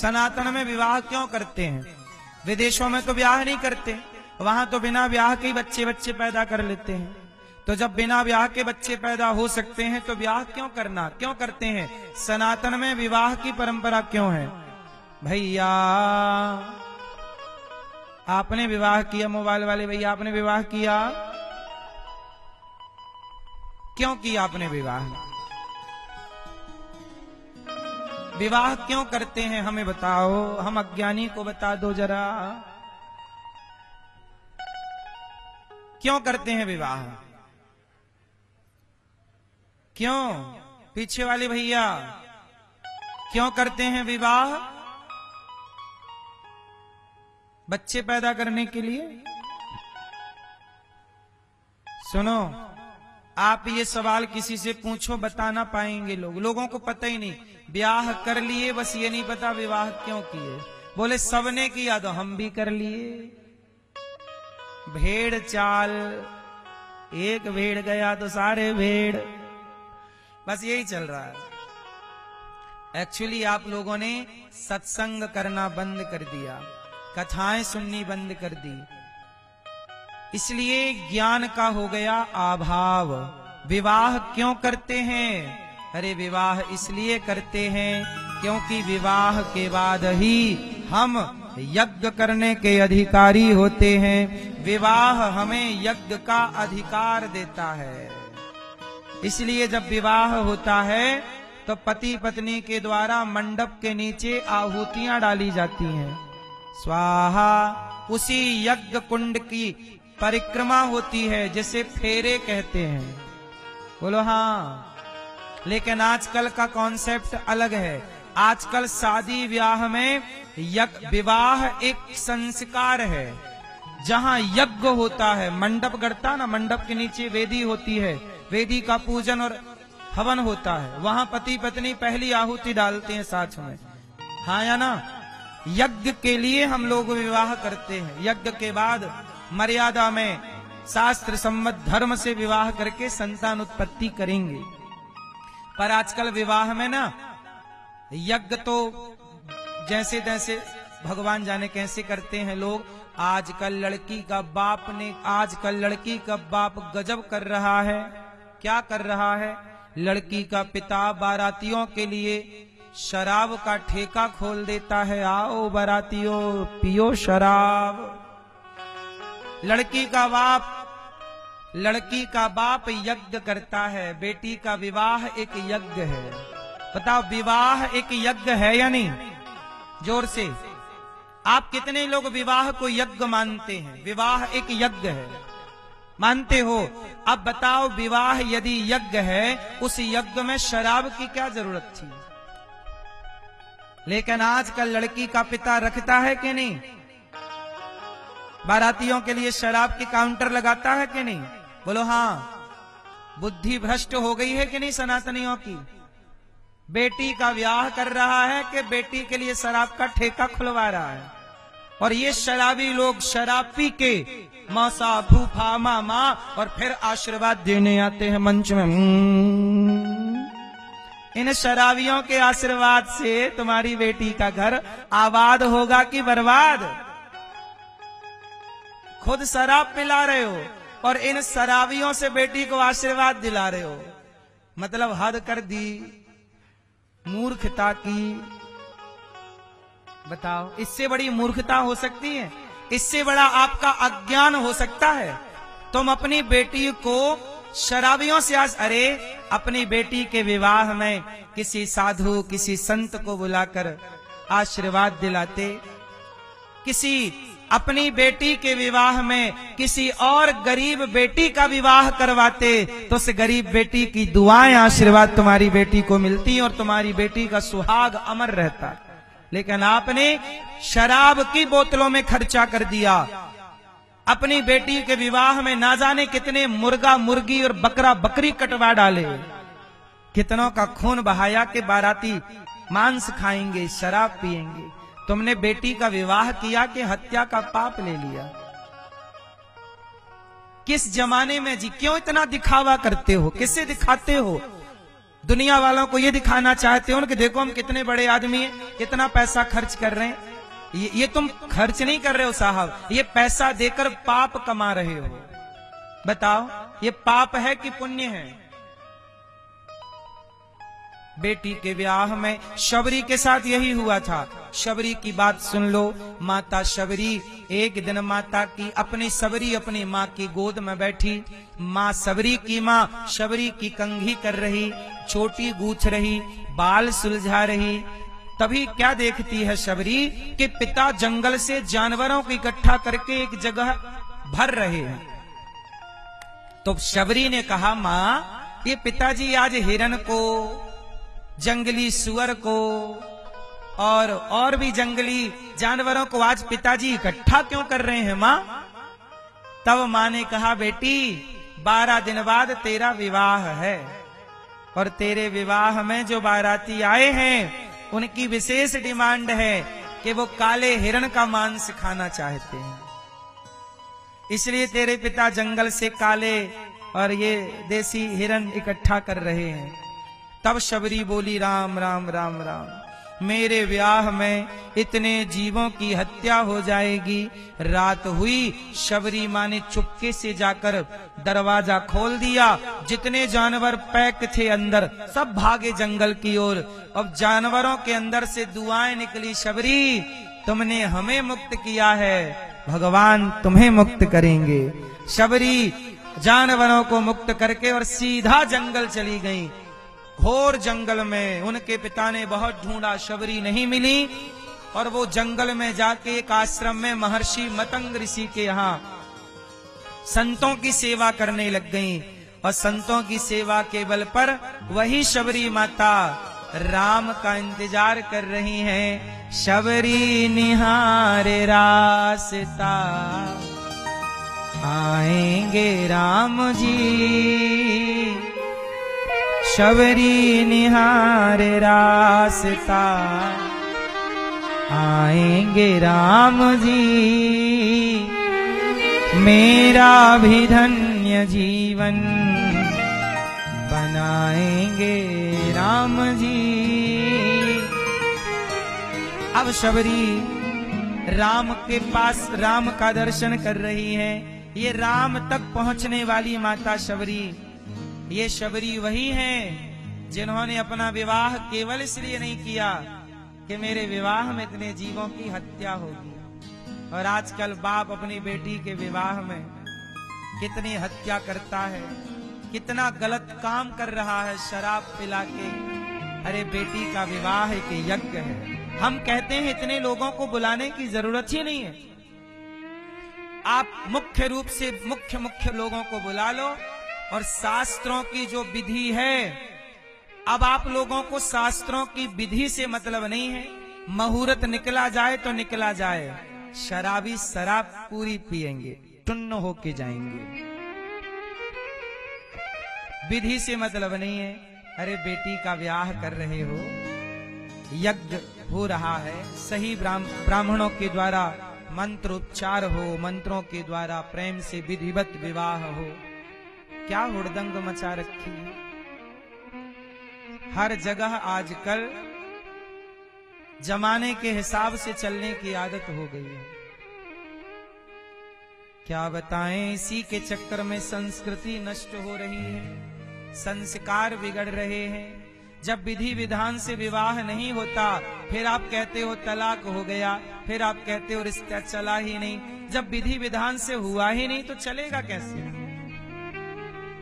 सनातन में विवाह क्यों करते हैं? विदेशों में तो ब्याह नहीं करते, वहां तो बिना ब्याह के ही बच्चे पैदा कर लेते हैं। तो जब बिना ब्याह के बच्चे पैदा हो सकते हैं तो ब्याह क्यों करना, क्यों करते हैं? सनातन में विवाह की परंपरा क्यों है? भैया आपने विवाह किया, मोबाइल वाले भैया आपने विवाह किया, क्यों किया आपने विवाह? विवाह क्यों करते हैं हमें बताओ, हम अज्ञानी को बता दो जरा, क्यों करते हैं विवाह? क्यों? पीछे वाले भैया क्यों करते हैं विवाह? बच्चे पैदा करने के लिए? सुनो, आप ये सवाल किसी से पूछो बता ना पाएंगे लोगों को पता ही नहीं। ब्याह कर लिए, बस ये नहीं पता विवाह क्यों किए। बोले सबने किया तो हम भी कर लिए। भेड़ चाल, एक भेड़ गया तो सारे भेड़, बस यही चल रहा है। एक्चुअली आप लोगों ने सत्संग करना बंद कर दिया, कथाएं सुननी बंद कर दी, इसलिए ज्ञान का हो गया अभाव। विवाह क्यों करते हैं? अरे विवाह इसलिए करते हैं क्योंकि विवाह के बाद ही हम यज्ञ करने के अधिकारी होते हैं। विवाह हमें यज्ञ का अधिकार देता है। इसलिए जब विवाह होता है तो पति पत्नी के द्वारा मंडप के नीचे आहुतियां डाली जाती हैं, स्वाहा। उसी यज्ञ कुंड की परिक्रमा होती है जिसे फेरे कहते हैं। बोलो हाँ। लेकिन आजकल का कॉन्सेप्ट अलग है। आजकल शादी ब्याह में विवाह एक संस्कार है जहां यज्ञ होता है। मंडप गढ़ता ना, मंडप के नीचे वेदी होती है, वेदी का पूजन और हवन होता है, वहां पति पत्नी पहली आहुति डालते हैं साथ में, हाँ या ना। यज्ञ के लिए हम लोग विवाह करते हैं। यज्ञ के बाद मर्यादा में शास्त्र सम्मत धर्म से विवाह करके संतान उत्पत्ति करेंगे। पर आजकल विवाह में ना यज्ञ तो जैसे तैसे भगवान जाने कैसे करते हैं लोग। आजकल लड़की का बाप गजब कर रहा है। क्या कर रहा है? लड़की का पिता बारातियों के लिए शराब का ठेका खोल देता है। आओ बारातियों पियो शराब। लड़की का बाप यज्ञ करता है। बेटी का विवाह एक यज्ञ है। बताओ विवाह एक यज्ञ है या नहीं? जोर से। आप कितने लोग विवाह को यज्ञ मानते हैं? विवाह एक यज्ञ है, मानते हो? अब बताओ विवाह यदि यज्ञ है, उस यज्ञ में शराब की क्या जरूरत थी? लेकिन आजकल लड़की का पिता रखता है कि नहीं? बारातियों के लिए शराब की काउंटर लगाता है कि नहीं? बोलो हाँ। बुद्धि भ्रष्ट हो गई है कि नहीं सनातनियों की? बेटी का ब्याह कर रहा है कि बेटी के लिए शराब का ठेका खुलवा रहा है। और ये शराबी लोग शराब पी के मौसा फूफा मामा और फिर आशीर्वाद देने आते हैं मंच में। इन शराबियों के आशीर्वाद से तुम्हारी बेटी का घर आबाद होगा कि बर्बाद? खुद शराब पिला रहे हो और इन शराबियों से बेटी को आशीर्वाद दिला रहे हो। मतलब हद कर दी मूर्खता की। बताओ इससे बड़ी मूर्खता हो सकती है? इससे बड़ा आपका अज्ञान हो सकता है? तुम अपनी बेटी को शराबियों से अरे अपनी बेटी के विवाह में किसी साधु किसी संत को बुलाकर आशीर्वाद दिलाते, किसी अपनी बेटी के विवाह में किसी और गरीब बेटी का विवाह करवाते तो उस गरीब बेटी की दुआएं आशीर्वाद तुम्हारी बेटी को मिलती और तुम्हारी बेटी का सुहाग अमर रहता। लेकिन आपने शराब की बोतलों में खर्चा कर दिया। अपनी बेटी के विवाह में ना जाने कितने मुर्गा मुर्गी और बकरा बकरी कटवा डाले, कितनों का खून बहाया के बाराती मांस खाएंगे शराब पिएंगे। तुमने बेटी का विवाह किया कि हत्या का पाप ले लिया? किस जमाने में जी? क्यों इतना दिखावा करते हो? किससे दिखाते हो? दुनिया वालों को ये दिखाना चाहते हो कि देखो हम कितने बड़े आदमी हैं, कितना पैसा खर्च कर रहे हैं। ये तुम खर्च नहीं कर रहे हो साहब, ये पैसा देकर पाप कमा रहे हो। बताओ ये पाप है कि पुण्य है? बेटी के ब्याह में शबरी के साथ यही हुआ था। शबरी की बात सुन लो। माता शबरी एक दिन माता की अपनी सबरी अपनी माँ की गोद में बैठी। माँ सबरी की माँ शबरी की कंघी कर रही, छोटी गूंथ रही, बाल सुलझा रही। तभी क्या देखती है शबरी कि पिता जंगल से जानवरों को इकट्ठा करके एक जगह भर रहे हैं। तो शबरी ने कहा, माँ ये पिताजी आज हिरन को, जंगली सुअर को और भी जंगली जानवरों को आज पिताजी इकट्ठा क्यों कर रहे हैं माँ? तब माँ ने कहा, बेटी 12 दिन बाद तेरा विवाह है और तेरे विवाह में जो बाराती आए हैं उनकी विशेष डिमांड है कि वो काले हिरण का मांस खाना चाहते हैं, इसलिए तेरे पिता जंगल से काले और ये देसी हिरण इकट्ठा कर रहे हैं। तब शबरी बोली, राम राम राम राम, मेरे ब्याह में इतने जीवों की हत्या हो जाएगी। रात हुई, शबरी माँ ने चुपके से जाकर दरवाजा खोल दिया। जितने जानवर पैक थे अंदर सब भागे जंगल की ओर। अब जानवरों के अंदर से दुआएं निकली, शबरी तुमने हमें मुक्त किया है, भगवान तुम्हें मुक्त करेंगे। शबरी जानवरों को मुक्त करके और सीधा जंगल चली गई। घोर जंगल में उनके पिता ने बहुत ढूंढा, शबरी नहीं मिली और वो जंगल में जाके एक आश्रम में महर्षि मतंग ऋषि के यहाँ संतों की सेवा करने लग गई। और संतों की सेवा के बल पर वही शबरी माता राम का इंतजार कर रही हैं। शबरी निहारे रास्ता, आएंगे राम जी। शबरी निहारे रास्ता, आएंगे राम जी। मेरा भी धन्य जीवन बनाएंगे राम जी। अब शबरी राम के पास राम का दर्शन कर रही है। ये राम तक पहुंचने वाली माता शबरी, ये शबरी वही हैं जिन्होंने अपना विवाह केवल इसलिए नहीं किया कि मेरे विवाह में इतने जीवों की हत्या होगी। और आजकल बाप अपनी बेटी के विवाह में कितनी हत्या करता है, कितना गलत काम कर रहा है शराब पिला के। अरे बेटी का विवाह एक यज्ञ है। हम कहते हैं इतने लोगों को बुलाने की जरूरत ही नहीं है। आप मुख्य रूप से मुख्य लोगों को बुला लो। और शास्त्रों की जो विधि है, अब आप लोगों को शास्त्रों की विधि से मतलब नहीं है। मुहूर्त निकला जाए तो निकला जाए, शराबी शराब पूरी पिएंगे, टुन्न होके जाएंगे। विधि से मतलब नहीं है। अरे बेटी का ब्याह कर रहे हो, यज्ञ हो रहा है, सही ब्राह्मणों के द्वारा मंत्रोच्चार हो, मंत्रों के द्वारा प्रेम से विधिवत विवाह हो, क्या हुड़दंग मचा रखी है। हर जगह आजकल जमाने के हिसाब से चलने की आदत हो गई है। क्या बताएं, इसी के चक्कर में संस्कृति नष्ट हो रही है, संस्कार बिगड़ रहे हैं। जब विधि विधान से विवाह नहीं होता फिर आप कहते हो तलाक हो गया, फिर आप कहते हो रिश्ता चला ही नहीं। जब विधि विधान से हुआ ही नहीं तो चलेगा कैसे?